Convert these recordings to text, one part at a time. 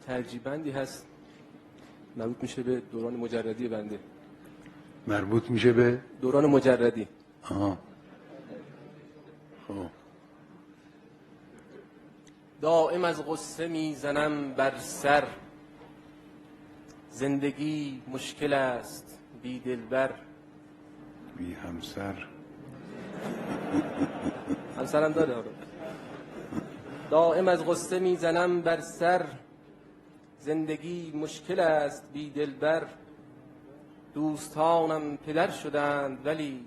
ترجیح بندی هست مربوط میشه به دوران مجردی بنده. مربوط میشه به دوران مجردی. خب دائم از غصه میزنم بر سر، زندگی مشکل است بی دلبر. بی همسر. همسرم داره آره. دائم از غصه میزنم بر سر، زندگی مشکل است بی دلبر. دوستانم پدر شدند ولی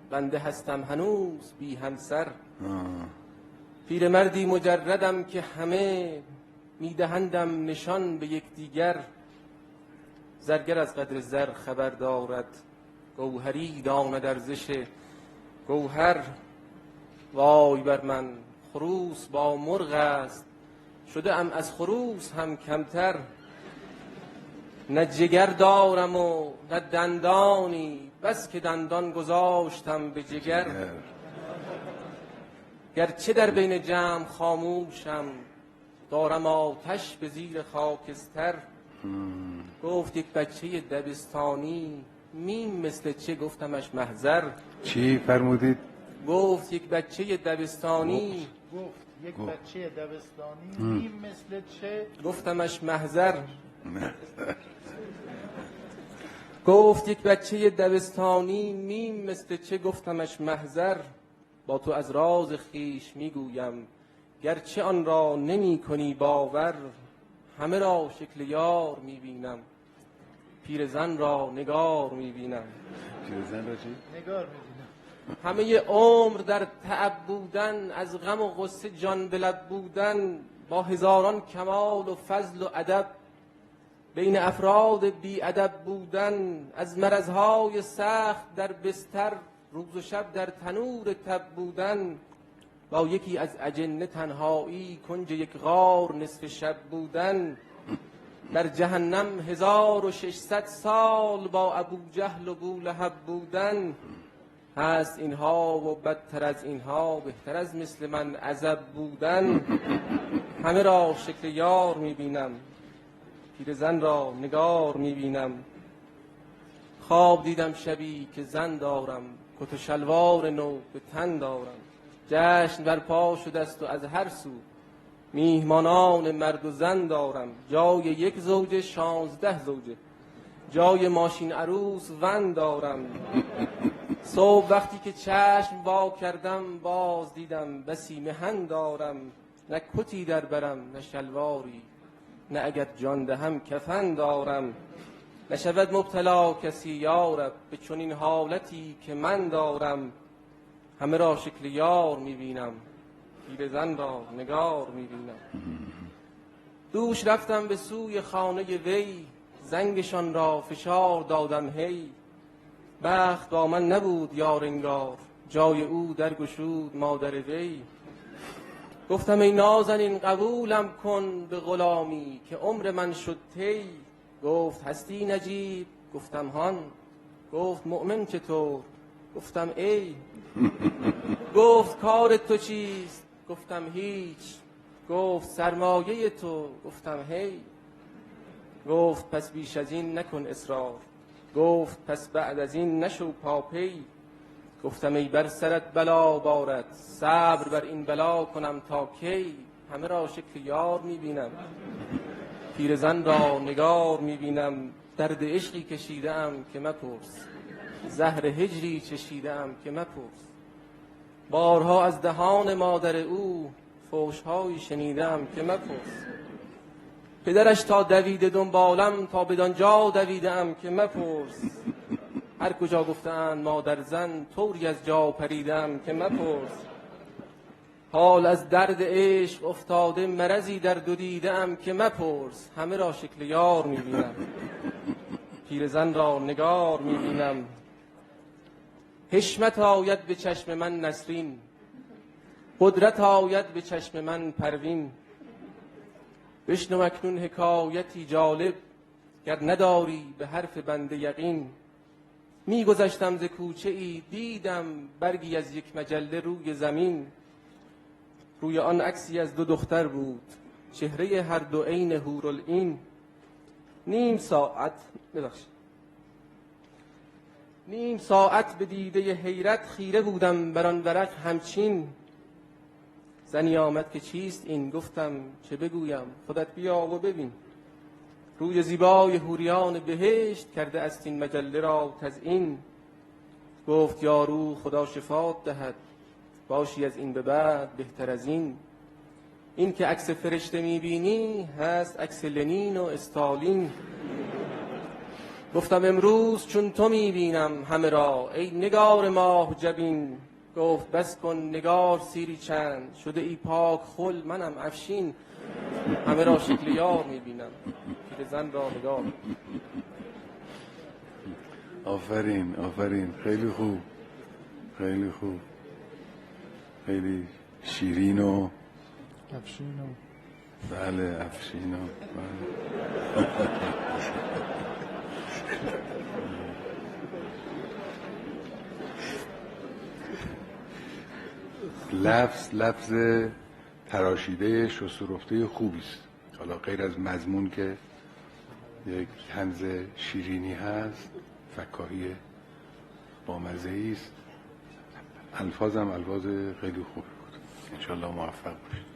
بنده هستم هنوز بی همسر. پیرمردی مجردم که همه میدهندم نشان به یکدیگر. زرگر از قدر زر خبر دارد، گوهری داند ارزش گوهر. وای بر من خروس با مرغ است، شده ام از خروس هم کمتر. نه جگر دارم و نه دندانی، بس که دندان گذاشتم به جگر. گرچه در بین جمع خاموشم، دارم آتش به زیر خاکستر. گفت یک بچه دبستانی، میم مثل چه؟ گفتمش محضر. چی فرمودید؟ گفت یک بچه دبستانی. گفت یک بچه دبستانی میم مثل چه؟ گفتمش محضر. گفت یک بچه دبستانی میم مثل چه؟ گفتمش محضر. با تو از راز خیش میگویم، گرچه آن را نمی کنی باور. همه را شکل یار میبینم، پیرزن را نگار میبینم. پیرزن را چی؟ نگار میبینم. همه عمر در تعب بودن، از غم و غصه جان به لب بودن. با هزاران کمال و فضل و ادب، بین افراد بی ادب بودن. از مرضهای سخت در بستر، روز و شب در تنور تب بودن. با یکی از اجنه تنهایی، کنج یک غار نصف شب بودن. در جهنم 1600 سال، با ابوجهل و بولهب بودن. هست اینها و بدتر از اینها، بهتر از مثل من عزب بودن. همه را شکل یار میبینم، پیرزن را نگار میبینم. خواب دیدم شبی که زن دارم، کت و شلوار نو به تن دارم. جشن برپا شده است و از هر سو، میهمانان مرد و زن دارم. جای یک زوجه 16 زوجه، جای ماشین عروس ون دارم. صبح وقتی که چشم وا کردم، باز دیدم بسی مهن دارم. نه کتی در برم نه شلواری، نه اگر جان دهم کفن دارم. نشود مبتلا کسی یارب، به چنین حالتی که من دارم. همه را شکل یار میبینم، پیرزن را نگار میبینم. دوش رفتم به سوی خانه وی، زنگشان را فشار دادم هی. بخت با من نبود یار انگار، جای او در گشود مادر وی. گفتم ای نازنین قبولم کن به غلامی، که عمر من شد طی. گفت هستی نجیب؟ گفتم هان. گفت مؤمن چطور؟ گفتم ای. گفت کار تو چیست؟ گفتم هیچ. گفت سرمایه تو؟ گفتم هی. گفت پس بیش از این نکن اصرار، گفت پس بعد از این نشو پاپی. گفتم ای بر سرت بلا بارد، صبر بر این بلا کنم تا کی. همه را شکل یار میبینم، پیرزن را نگار میبینم. درد عشقی کشیدم که مپرس، زهر هجری چشیدم که مپرس. بارها از دهان مادر او، فحش‌هایی شنیدم که مپرس. پدرش تا دویده دنبالم، تا بدانجا دویدم که مپرس. هر کجا گفتند مادر زن، طوری از جا پریدم که مپرس. حال از درد عشق افتاده، مرضی در دو دیدم که مپرس. همه را شکل یار میبینم، پیرزن را نگار میبینم. حشمت آید به چشم من نسرین، قدرت آید به چشم من پروین. بشنو اکنون حکایتی جالب، گر نداری به حرف بنده یقین. میگذشتم ز کوچه ای، دیدم برگی از یک مجله روی زمین. روی آن عکسی از دو دختر بود، چهره هر دو عین حورالعین. نیم ساعت به دیده حیرت خیره بودم بر آن ورق همچین. زنی آمد که چیست این؟ گفتم چه بگویم، خودت بیا و ببین. روی زیبای حوریان بهشت کرده است این مجله را تزیین. گفت یارو خدا شفات دهد، باشی از این به بعد بهتر از این. این که عکس فرشته میبینی هست عکس لنین و استالین. گفتم امروز چون تو میبینم همه را ای نگار ماه جبین. گفت بس کن نگار سیری چند، شده ای پاک خل منم افشین. همه را شکل یار میبینم، پیرزن را نگار. آفرین آفرین، خیلی خوب، خیلی خوب، خیلی شیرین و افشینو. بله افشین و لفظ تراشیده شسترفته خوبی است. حالا غیر از مضمون که یک طنز شیرینی هست، فکاهی بامزه‌ای است، الفاظم الفاظ خیلی خوبی بود. انشالله موفق باشید.